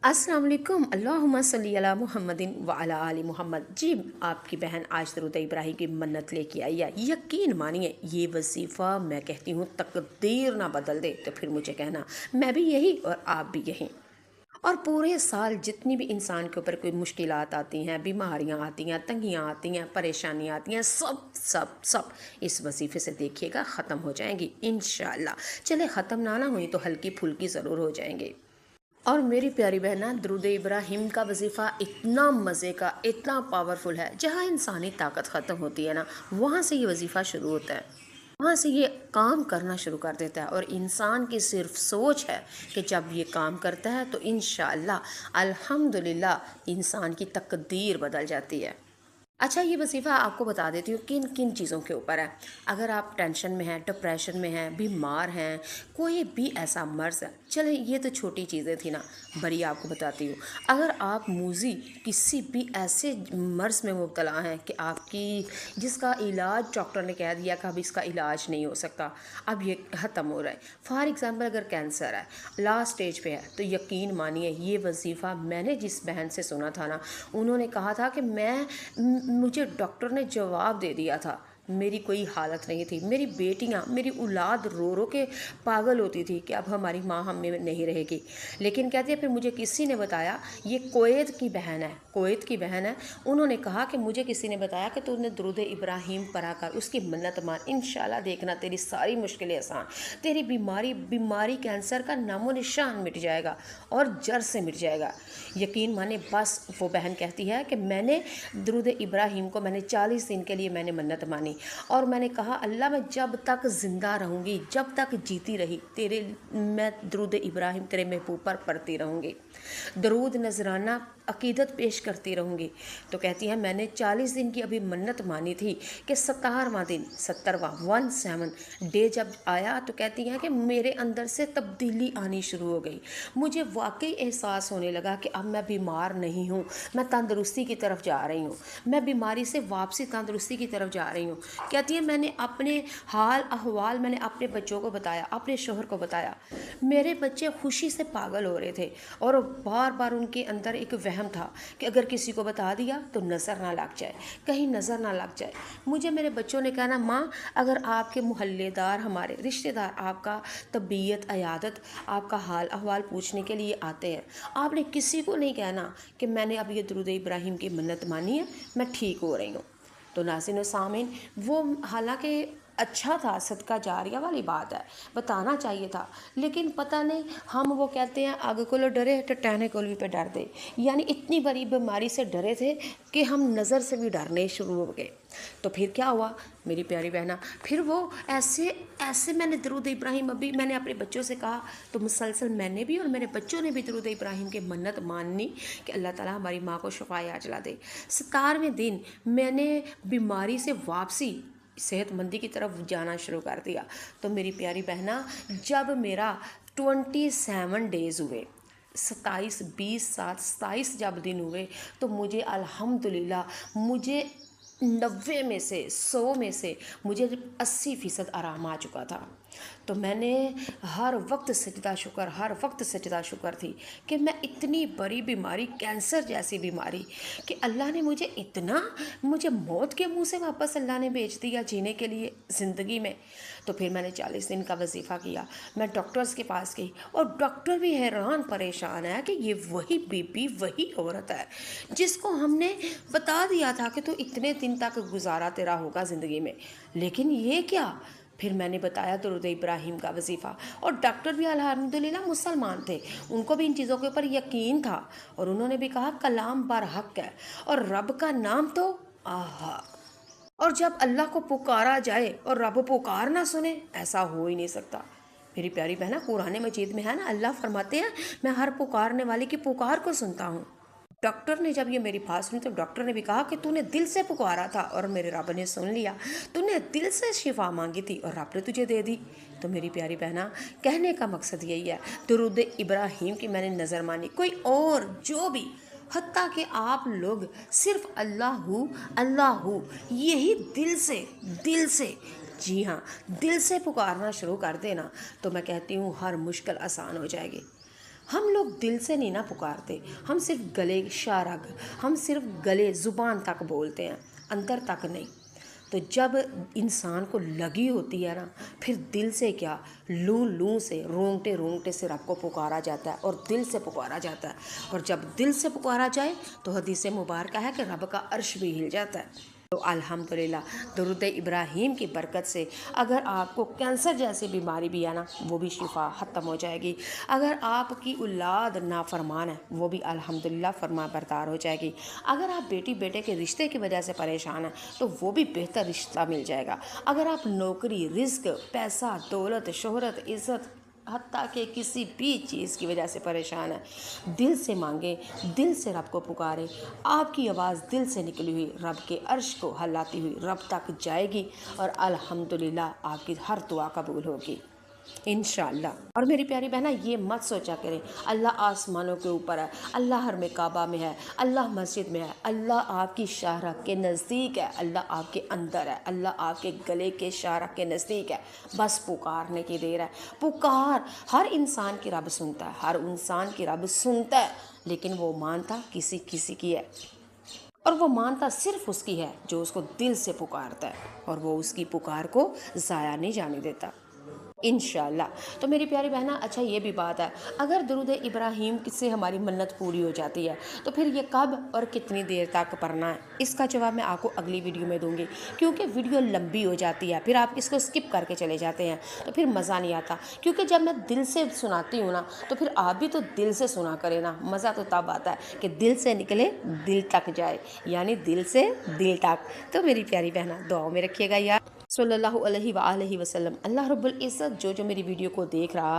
अस्सलाम वालेकुम अल्लाहुम्मा सल्ली अला मुहम्मदिन व अला आलि मोहम्मद। जी, आपकी बहन आज दरूद इब्राहिम की मन्नत लेके आई है। यकीन मानिए ये वजीफ़ा मैं कहती हूँ तकदीर ना बदल दे तो फिर मुझे कहना, मैं भी यही और आप भी यही। और पूरे साल जितनी भी इंसान के ऊपर कोई मुश्किलात आती हैं, बीमारियां आती हैं, तंगियां आती हैं, परेशानियां आती हैं, सब सब सब इस वजीफ़े से देखिएगा ख़त्म हो जाएंगी इंशाअल्लाह। चले ख़त्म ना हुई तो हल्की फुल्की ज़रूर हो जाएंगे। और मेरी प्यारी बहना, दरूद इब्राहिम का वजीफ़ा इतना मज़े का, इतना पावरफुल है। जहाँ इंसानी ताकत ख़त्म होती है ना, वहाँ से ये वजीफ़ा शुरू होता है, वहाँ से ये काम करना शुरू कर देता है। और इंसान की सिर्फ सोच है कि जब ये काम करता है तो इंशाअल्लाह अल्हम्दुलिल्लाह इंसान की तकदीर बदल जाती है। अच्छा, ये वजीफ़ा आपको बता देती हूँ किन किन चीज़ों के ऊपर है। अगर आप टेंशन में हैं, डिप्रेशन में हैं, बीमार हैं, कोई भी ऐसा मर्ज़ है, चले ये तो छोटी चीज़ें थी ना, बड़ी आपको बताती हूँ। अगर आप मूजी किसी भी ऐसे मर्ज़ में मुब्तला हैं कि आपकी जिसका इलाज डॉक्टर ने कह दिया कि अब इसका इलाज नहीं हो सकता, अब ये ख़त्म हो रहा है। फॉर एग्ज़ाम्पल अगर कैंसर है, लास्ट स्टेज पे है, तो यकीन मानिए ये वजीफ़ा मैंने जिस बहन से सुना था ना, उन्होंने कहा था कि मुझे डॉक्टर ने जवाब दे दिया था, मेरी कोई हालत नहीं थी। मेरी बेटियां, मेरी औलाद रो रो के पागल होती थी कि अब हमारी माँ हम में नहीं रहेगी। लेकिन कहती है फिर मुझे किसी ने बताया, ये कुवैत की बहन है, कुवैत की बहन है, उन्होंने कहा कि मुझे किसी ने बताया कि तूने दुरूद इब्राहिम पढ़ा कर उसकी मन्नत मान, इंशाल्लाह देखना तेरी सारी मुश्किलें आसान, तेरी बीमारी कैंसर का नामो निशान मिट जाएगा और जड़ से मिट जाएगा। यकीन माने, बस वो बहन कहती है कि मैंने दरूद इब्राहिम को मैंने 40 दिन के लिए मैंने मन्नत मानी और मैंने कहा अल्लाह मैं जब तक ज़िंदा रहूँगी, जब तक जीती रही, तेरे मैं दरूद इब्राहिम तेरे महबूब पर पढ़ती रहूँगी, दरूद नजराना अकीदत पेश करती रहूँगी। तो कहती है मैंने 40 दिन की अभी मन्नत मानी थी कि 17वां दिन, 17वां 17 डे जब आया तो कहती हैं कि मेरे अंदर से तब्दीली आनी शुरू हो गई। मुझे वाकई एहसास होने लगा कि अब मैं बीमार नहीं हूँ, मैं तंदुरुस्ती की तरफ जा रही हूँ, मैं बीमारी से वापसी तंदुरुस्ती की तरफ जा रही हूँ। कहती है मैंने अपने हाल अहवाल मैंने अपने बच्चों को बताया, अपने शोहर को बताया। मेरे बच्चे खुशी से पागल हो रहे थे और बार बार उनके अंदर एक वहम था कि अगर किसी को बता दिया तो नज़र ना लग जाए, कहीं नज़र ना लग जाए। मुझे मेरे बच्चों ने कहना, माँ अगर आपके मोहल्लेदार, हमारे रिश्तेदार आपका तबीयत अयादत, आपका हाल अहवाल पूछने के लिए आते हैं, आपने किसी को नहीं कहना कि मैंने अब ये दरूद इब्राहिम की मन्नत मानी है, मैं ठीक हो रही हूँ। तो नाज़रीन व सामीन, वो हालांकि अच्छा था, सदका जारिया वाली बात है, बताना चाहिए था, लेकिन पता नहीं हम वो कहते हैं आग को डरे तो टहने को भी पे डर दे, यानी इतनी बड़ी बीमारी से डरे थे कि हम नज़र से भी डरने शुरू हो गए। तो फिर क्या हुआ मेरी प्यारी बहना, फिर वो ऐसे ऐसे मैंने दरूद इब्राहिम अभी मैंने अपने बच्चों से कहा तो मुसलसल मैंने भी और मेरे बच्चों ने भी दरूद इब्राहिम की मन्नत माननी कि अल्लाह ताला हमारी माँ को शफाए आजला दे। 17वें दिन मैंने बीमारी से वापसी, सेहतमंदी की तरफ जाना शुरू कर दिया। तो मेरी प्यारी बहना, जब मेरा 27 डेज़ हुए, 27 20 7 27 जब दिन हुए, तो मुझे अल्हम्दुलिल्लाह मुझे 90 में से 100 में से मुझे 80% आराम आ चुका था। तो मैंने हर वक्त सजदा शुक्र, हर वक्त सजदा शुक्र थी कि मैं इतनी बड़ी बीमारी, कैंसर जैसी बीमारी, कि अल्लाह ने मुझे इतना, मुझे मौत के मुंह से वापस अल्लाह ने भेज दिया जीने के लिए ज़िंदगी में। तो फिर मैंने 40 दिन का वजीफ़ा किया, मैं डॉक्टर्स के पास गई और डॉक्टर भी हैरान परेशान है कि ये वही बीबी, वही औरत है जिसको हमने बता दिया था कि तो इतने दिन तक गुजारा तेरा होगा ज़िंदगी में, लेकिन ये क्या। फिर मैंने बताया दरूद इब्राहिम का वजीफ़ा, और डॉक्टर भी अल्हम्दुलिल्लाह मुसलमान थे, उनको भी इन चीज़ों के ऊपर यकीन था, और उन्होंने भी कहा कलाम बर हक है और रब का नाम तो आहा, और जब अल्लाह को पुकारा जाए और रब पुकार ना सुने, ऐसा हो ही नहीं सकता। मेरी प्यारी बहना, कुरान मजीद में है ना, अल्लाह फरमाते हैं मैं हर पुकारने वाले की पुकार को सुनता हूँ। डॉक्टर ने जब ये मेरी बात सुनी तो डॉक्टर ने भी कहा कि तूने दिल से पुकारा था और मेरे रब ने सुन लिया, तूने दिल से शिफा मांगी थी और रब ने तुझे दे दी। तो मेरी प्यारी बहना, कहने का मकसद यही है, दरूद इब्राहिम की मैंने नज़र मानी, कोई और जो भी, हत्ता कि आप लोग सिर्फ अल्लाहू अल्लाहू यही दिल से, जी हाँ, दिल से पुकारना शुरू कर देना, तो मैं कहती हूँ हर मुश्किल आसान हो जाएगी। ہم لوگ دل سے نہیں نا پکارتے، ہم صرف گلے اشارہ، ہم صرف گلے زبان تک بولتے ہیں، اندر تک نہیں۔ تو جب انسان کو لگی ہوتی ہے نا، پھر دل سے کیا، لوں لوں سے، رونگٹے رونگٹے سے رب کو پکارا جاتا ہے اور دل سے پکارا جاتا ہے۔ اور جب دل سے پکارا جائے تو حدیث مبارکہ ہے کہ رب کا عرش بھی ہل جاتا ہے۔ تو الحمدللہ درود ابراہیم کی برکت سے اگر آپ کو کینسر جیسی بیماری بھی ہے نا، وہ بھی شفا ختم ہو جائے گی۔ اگر آپ کی اولاد نافرمان ہے، وہ بھی الحمدللہ فرما بردار ہو جائے گی۔ اگر آپ بیٹی بیٹے کے رشتے کی وجہ سے پریشان ہیں تو وہ بھی بہتر رشتہ مل جائے گا۔ اگر آپ نوکری، رزق، پیسہ، دولت، شہرت، عزت، حتیٰ کہ کسی بھی چیز کی وجہ سے پریشان ہے، دل سے مانگیں، دل سے رب کو پکاریں، آپ کی آواز دل سے نکلی ہوئی رب کے عرش کو ہلاتی ہوئی رب تک جائے گی اور الحمدللہ آپ کی ہر دعا قبول ہوگی انشاءاللہ۔ اور میری پیاری بہنہ، یہ مت سوچا کریں اللہ آسمانوں کے اوپر ہے، اللہ حرم کعبہ میں ہے، اللہ مسجد میں ہے، اللہ آپ کی شاہراہ کے نزدیک ہے، اللہ آپ کے اندر ہے، اللہ آپ کے گلے کے شاہراہ کے نزدیک ہے۔ بس پکارنے کی دیر ہے۔ پکار ہر انسان کی رب سنتا ہے، ہر انسان کی رب سنتا ہے، لیکن وہ مانتا کسی کسی کی ہے، اور وہ مانتا صرف اس کی ہے جو اس کو دل سے پکارتا ہے، اور وہ اس کی پکار کو ضائع نہیں جانے دیتا انشاءاللہ۔ تو میری پیاری بہنہ، اچھا یہ بھی بات ہے، اگر درود ابراہیم سے ہماری منت پوری ہو جاتی ہے تو پھر یہ کب اور کتنی دیر تک پڑھنا ہے، اس کا جواب میں آپ کو اگلی ویڈیو میں دوں گی، کیونکہ ویڈیو لمبی ہو جاتی ہے، پھر آپ اس کو سکپ کر کے چلے جاتے ہیں تو پھر مزہ نہیں آتا۔ کیونکہ جب میں دل سے سناتی ہوں نا تو پھر آپ بھی تو دل سے سنا کرے نا، مزہ تو تب آتا ہے کہ دل سے نکلے دل تک جائے، یعنی دل سے دل تک۔ تو میری پیاری بہنہ، دعاؤں میں رکھیے گا یار۔ صلی اللہ علیہ وآلہ وسلم۔ اللہ رب العزت جو میری ویڈیو کو دیکھ رہا